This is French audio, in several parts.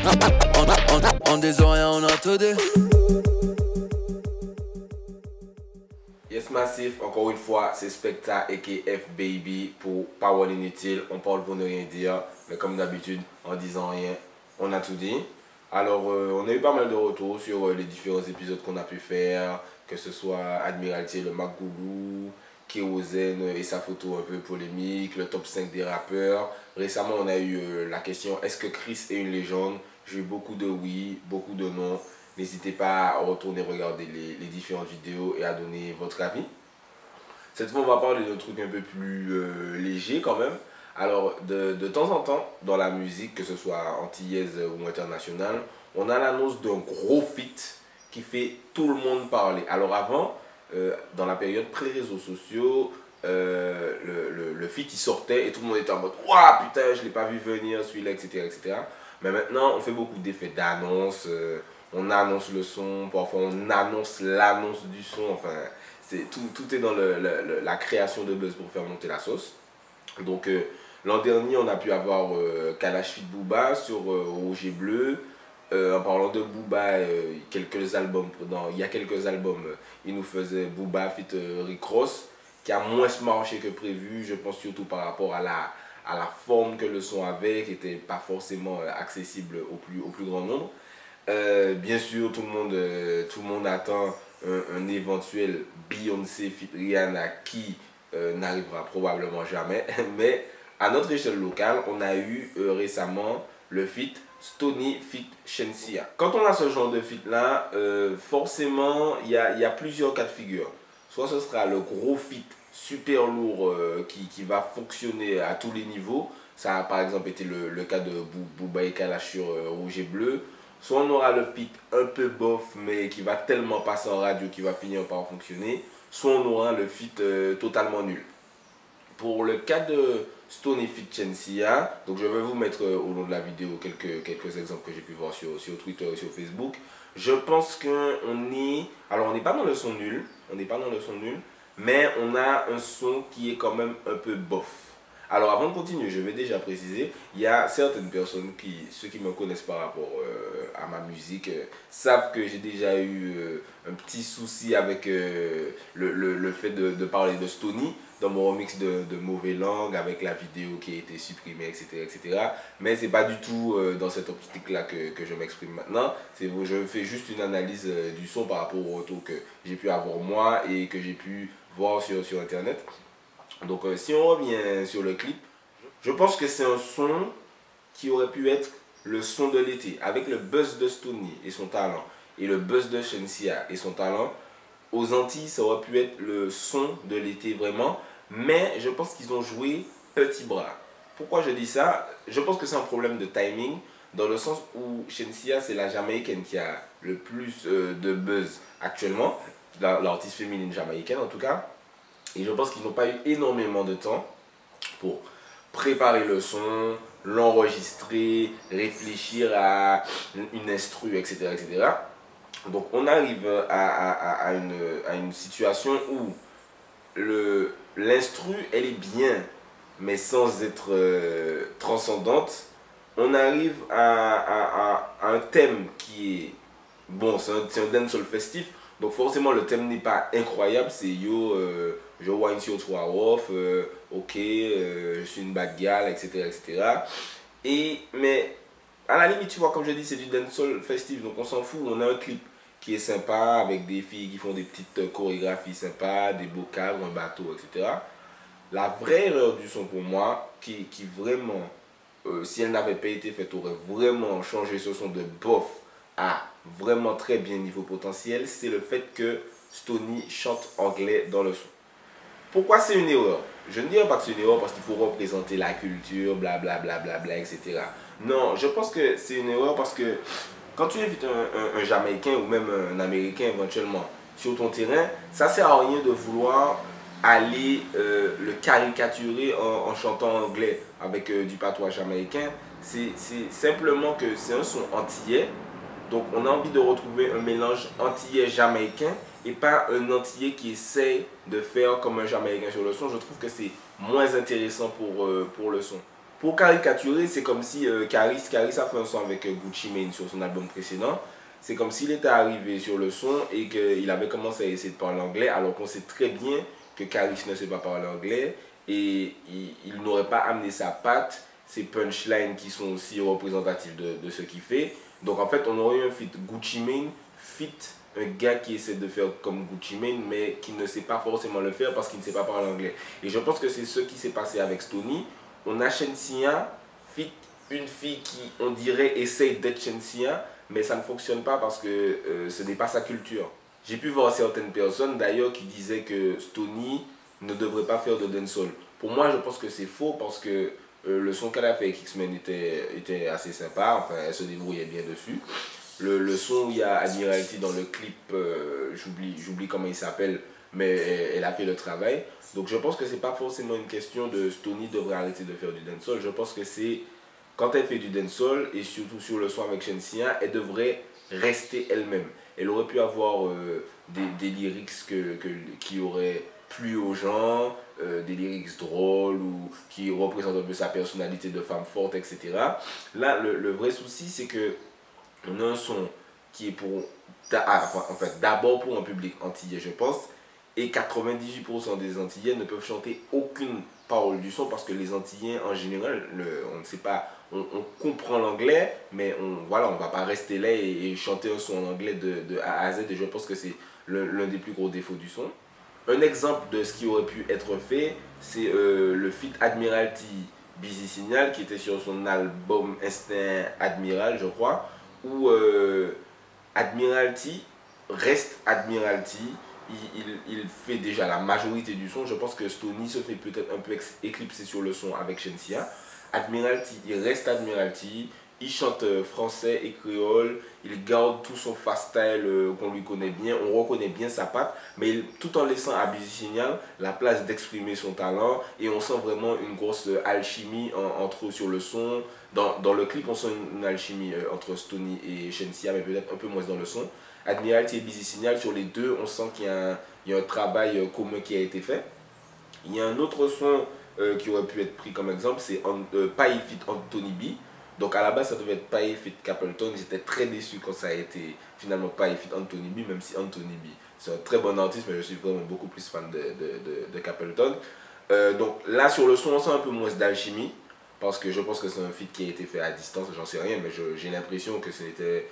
En des oreilles, on a tout dit. Yes Massif, encore une fois, c'est Specta aka F Baby pour Parole Inutile. On parle pour ne rien dire, mais comme d'habitude, en disant rien, on a tout dit. Alors, on a eu pas mal de retours sur les différents épisodes qu'on a pu faire, que ce soit Admiralty, le Magoulou, Kérosène et sa photo un peu polémique, le top 5 des rappeurs. Récemment, on a eu la question, est-ce que Chris est une légende? J'ai eu beaucoup de oui, beaucoup de non. N'hésitez pas à retourner regarder les différentes vidéos et à donner votre avis. Cette fois, on va parler de trucs un peu plus légers quand même. Alors, de temps en temps, dans la musique, que ce soit antillaise ou internationale, on a l'annonce d'un gros feat qui fait tout le monde parler. Alors avant, dans la période pré-réseaux sociaux, le feat il sortait et tout le monde était en mode « Waouh, putain, je ne l'ai pas vu venir, celui-là, etc. etc. » Mais maintenant, on fait beaucoup d'effets d'annonce. On annonce le son, parfois on annonce l'annonce du son, enfin, tout est dans la création de buzz pour faire monter la sauce. Donc l'an dernier, on a pu avoir Kalash Fit Booba sur Rouge et Bleu. En parlant de Booba, il y a quelques albums, il nous faisait Booba Fit Rick Ross, qui a moins marché que prévu, je pense surtout par rapport à la forme que le son avait, qui n'était pas forcément accessible au plus grand nombre. Bien sûr, tout le monde attend un éventuel Beyoncé fit Rihanna qui n'arrivera probablement jamais. Mais à notre échelle locale, on a eu récemment le feat Stoney fit Shensia. Quand on a ce genre de feat là, forcément il y a plusieurs cas de figure. Soit ce sera le gros feat super lourd qui va fonctionner à tous les niveaux. Ça a par exemple été le cas de Booba et Kalash sur Rouge et Bleu. Soit on aura le feat un peu bof mais qui va tellement passer en radio qu'il va finir par fonctionner. Soit on aura le feat totalement nul. Pour le cas de Stoney fit Shensia, donc je vais vous mettre au long de la vidéo quelques exemples que j'ai pu voir sur Twitter et sur Facebook. Je pense qu'on est... Alors on n'est pas dans le son nul, mais on a un son qui est quand même un peu bof. Alors avant de continuer, je vais déjà préciser, il y a certaines personnes ceux qui me connaissent par rapport à ma musique, savent que j'ai déjà eu un petit souci avec le fait de parler de Stoney dans mon remix de Mauvais Langue, avec la vidéo qui a été supprimée, etc. etc. Mais c'est pas du tout dans cette optique-là que je m'exprime maintenant. Je fais juste une analyse du son par rapport au retour que j'ai pu avoir moi et que j'ai pu voir sur Internet. Donc si on revient sur le clip, je pense que c'est un son qui aurait pu être le son de l'été. Avec le buzz de Stoney et son talent, et le buzz de Shensia et son talent, aux Antilles ça aurait pu être le son de l'été vraiment. Mais je pense qu'ils ont joué petit bras. Pourquoi je dis ça? Je pense que c'est un problème de timing, dans le sens où Shensia c'est la Jamaïcaine qui a le plus de buzz actuellement, l'artiste féminine jamaïcaine en tout cas. Et je pense qu'ils n'ont pas eu énormément de temps pour préparer le son, l'enregistrer, réfléchir à une instru, etc. etc. Donc on arrive à une situation où l'instru, elle est bien, mais sans être transcendante. On arrive à un thème qui est... Bon, c'est un dancehall festif, donc forcément le thème n'est pas incroyable, c'est yo, je wine sur toi off, ok, je suis une bad girl, etc. etc. Mais à la limite, tu vois, comme je dis, c'est du dancehall festif, donc on s'en fout, on a un clip qui est sympa, avec des filles qui font des petites chorégraphies sympas, des beaux cadres, un bateau, etc. La vraie erreur du son pour moi, qui vraiment, si elle n'avait pas été faite, aurait vraiment changé ce son de bof à vraiment très bien niveau potentiel, c'est le fait que Stoney chante anglais dans le son. Pourquoi c'est une erreur? Je ne dirais pas que c'est une erreur parce qu'il faut représenter la culture, blablabla, etc. Non, je pense que c'est une erreur parce que quand tu invites un Jamaïcain ou même un Américain éventuellement sur ton terrain, ça sert à rien de vouloir aller le caricaturer en chantant anglais avec du patois jamaïcain. C'est simplement que c'est un son antillais. Donc on a envie de retrouver un mélange antillais-jamaïcain et pas un antillais qui essaie de faire comme un jamaïcain sur le son. Je trouve que c'est moins intéressant pour le son. Pour caricaturer, c'est comme si Caris a fait un son avec Gucci Mane sur son album précédent. C'est comme s'il était arrivé sur le son et qu'il avait commencé à essayer de parler anglais, alors qu'on sait très bien que Caris ne sait pas parler anglais et il n'aurait pas amené sa patte, ses punchlines qui sont aussi représentatifs de ce qu'il fait. Donc en fait, on aurait eu un feat Gucci Mane, feat un gars qui essaie de faire comme Gucci Mane, mais qui ne sait pas forcément le faire parce qu'il ne sait pas parler anglais. Et je pense que c'est ce qui s'est passé avec Stoney. On a Shenseea, feat une fille qui, on dirait, essaye d'être Shenseea, mais ça ne fonctionne pas parce que ce n'est pas sa culture. J'ai pu voir certaines personnes d'ailleurs qui disaient que Stoney ne devrait pas faire de dancehall. Pour moi, je pense que c'est faux parce que le son qu'elle a fait avec X-Men était assez sympa, enfin elle se débrouillait bien dessus. Le son où il y a Admiralty dans le clip, j'oublie comment il s'appelle, mais elle a fait le travail. Donc je pense que c'est pas forcément une question de Stoney devrait arrêter de faire du dancehall. Je pense que c'est quand elle fait du dancehall et surtout sur le son avec Shenseea, elle devrait rester elle-même. Elle aurait pu avoir des lyrics qui auraient plu aux gens, des lyrics drôles ou qui représentent un peu sa personnalité de femme forte, etc. Là, le vrai souci, c'est que on a un son qui est pour, en fait, d'abord pour un public antillais, je pense, et 98% des Antillais ne peuvent chanter aucune parole du son parce que les Antillais, en général, on ne sait pas, on comprend l'anglais, mais voilà, on ne va pas rester là et chanter un son en anglais de A à Z, et je pense que c'est l'un des plus gros défauts du son. Un exemple de ce qui aurait pu être fait, c'est le feat Admiralty Busy Signal qui était sur son album Instinct Admiral, je crois, où Admiralty reste Admiralty. Il fait déjà la majorité du son. Je pense que Stoney se fait peut-être un peu éclipser sur le son avec Shenseea. Admiralty, il reste Admiralty. Il chante français et créole. Il garde tout son fast style qu'on lui connaît bien. On reconnaît bien sa patte. Mais tout en laissant à Busy Signal la place d'exprimer son talent. Et on sent vraiment une grosse alchimie entre eux sur le son. Dans le clip, on sent une alchimie entre Stoney et Shenseea, mais peut-être un peu moins dans le son. Admiralty et Busy Signal, sur les deux, on sent qu'il y a un travail commun qui a été fait. Il y a un autre son qui aurait pu être pris comme exemple, c'est Paye Fit Anthony B. Donc à la base, ça devait être Paye Fit Capleton. J'étais très déçu quand ça a été finalement Paye Fit Anthony B, même si Anthony B, c'est un très bon artiste, mais je suis vraiment beaucoup plus fan de Capleton. Donc là, sur le son, on sent un peu moins d'alchimie, parce que je pense que c'est un feat qui a été fait à distance, j'en sais rien, mais j'ai l'impression que c'était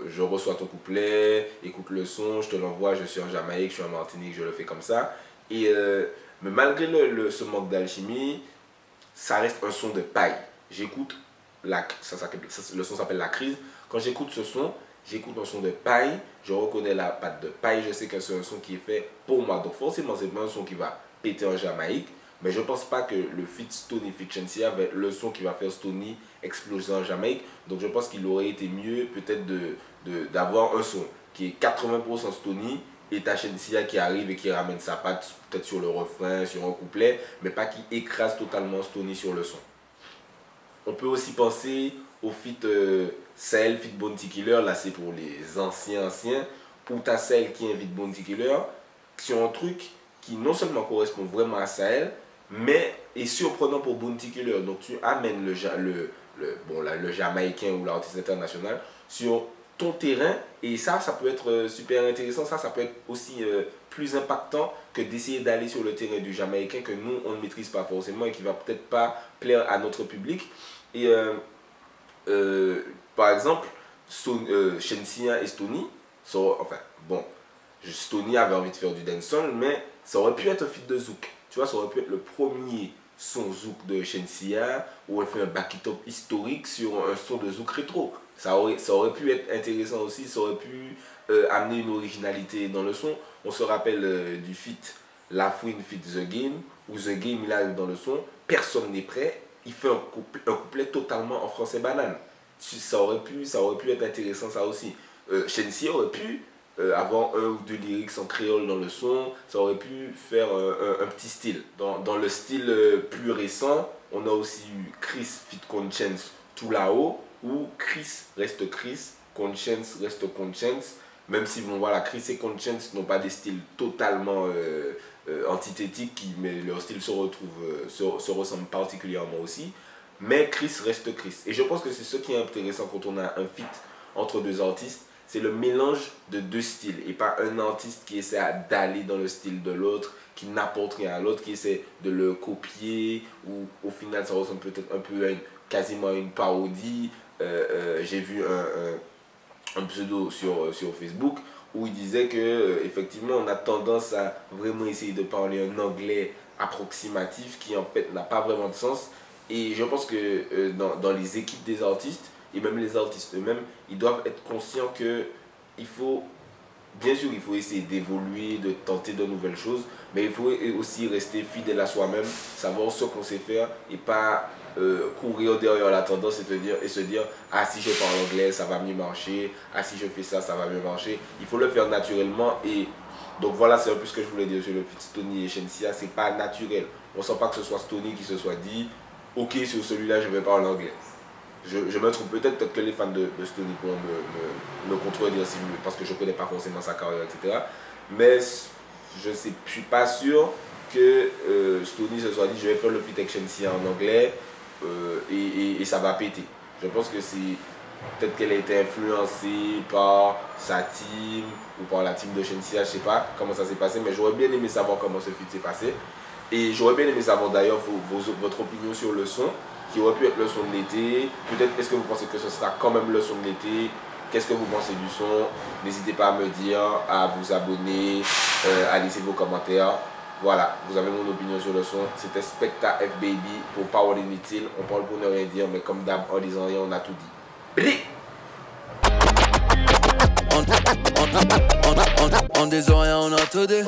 je reçois ton couplet, écoute le son, je te l'envoie, je suis en Jamaïque, je suis en Martinique, je le fais comme ça. Mais malgré ce manque d'alchimie, ça reste un son de paille. J'écoute, le son s'appelle La Crise. Quand j'écoute ce son, j'écoute un son de paille, je reconnais la patte de paille, je sais que c'est un son qui est fait pour moi. Donc forcément, c'est pas un son qui va péter en Jamaïque. Mais je pense pas que le feat Stoney feat Shenseea va être le son qui va faire Stoney exploser en Jamaïque. Donc je pense qu'il aurait été mieux peut-être d'avoir un son qui est 80% Stoney et ta Shenseea qui arrive et qui ramène sa patte peut-être sur le refrain, sur un couplet, mais pas qui écrase totalement Stoney sur le son. On peut aussi penser au feat Sahel feat Bounty Killer, là c'est pour les anciens, ou ta Sahel qui invite Bounty Killer sur un truc qui non seulement correspond vraiment à Sahel, mais est surprenant pour Bounty Killer. Donc tu amènes le Jamaïcain ou l'artiste international sur ton terrain, et ça peut être super intéressant, ça peut être aussi plus impactant que d'essayer d'aller sur le terrain du Jamaïcain que nous on ne maîtrise pas forcément et qui va peut-être pas plaire à notre public. Et par exemple, Shenseea et Stoney, enfin bon, Stoney avait envie de faire du dancehall, mais ça aurait pu être un feat de zouk. Tu vois, ça aurait pu être le premier son zouk de Shenseea, où elle fait un back-it-up historique sur un son de zouk rétro. Ça aurait pu être intéressant aussi, ça aurait pu amener une originalité dans le son. On se rappelle du feat La Fouine feat The Game, où The Game il arrive dans le son, personne n'est prêt, il fait un couplet totalement en français banane. Ça aurait pu être intéressant ça aussi. Shenseea aurait pu avoir un ou deux lyrics en créole dans le son, ça aurait pu faire un petit style. Dans le style plus récent, on a aussi eu Chris feat Conscience tout là-haut, où Chris reste Chris, Conscience reste Conscience, même si bon voilà, Chris et Conscience n'ont pas des styles totalement antithétiques, mais leur style se ressemble particulièrement aussi. mais Chris reste Chris. Et je pense que c'est ce qui est intéressant quand on a un feat entre deux artistes, c'est le mélange de deux styles et pas un artiste qui essaie d'aller dans le style de l'autre, qui n'apporte rien à l'autre, qui essaie de le copier ou au final ça ressemble peut-être un peu à quasiment une parodie. J'ai vu un pseudo sur Facebook où il disait que effectivement on a tendance à vraiment essayer de parler un anglais approximatif qui en fait n'a pas vraiment de sens. Et je pense que dans les équipes des artistes et même les artistes eux-mêmes, ils doivent être conscients que il faut, bien sûr, il faut essayer d'évoluer, de tenter de nouvelles choses, mais il faut aussi rester fidèle à soi-même, savoir ce qu'on sait faire et pas courir derrière la tendance et se dire ah si je parle anglais ça va mieux marcher, ah si je fais ça ça va mieux marcher. Il faut le faire naturellement et donc voilà, c'est un peu ce que je voulais dire sur le feat Stonny et Shenseea. C'est pas naturel, on sent pas que ce soit Stonny qui se soit dit ok sur celui-là je vais parler anglais. Je me trompe peut-être que les fans de Stonny pourront me contredire parce que je connais pas forcément sa carrière, etc. Mais je suis pas sûr que Stonny se soit dit je vais faire le feat avec Shenseea en anglais et ça va péter. Je pense que c'est peut-être qu'elle a été influencée par sa team ou par la team de Shenseea, je sais pas comment ça s'est passé, mais j'aurais bien aimé savoir comment ce feat s'est passé. Et j'aurais bien aimé savoir d'ailleurs votre opinion sur le son, qui aurait pu être le son de l'été. Peut-être est-ce que vous pensez que ce sera quand même le son de l'été? Qu'est-ce que vous pensez du son? N'hésitez pas à me dire, à vous abonner, à laisser vos commentaires. Voilà, vous avez mon opinion sur le son. C'était Specta F Baby pour Power Inutile. On parle pour ne rien dire, mais comme d'hab, en disant rien, on a tout dit. On disant rien, on a tout dit.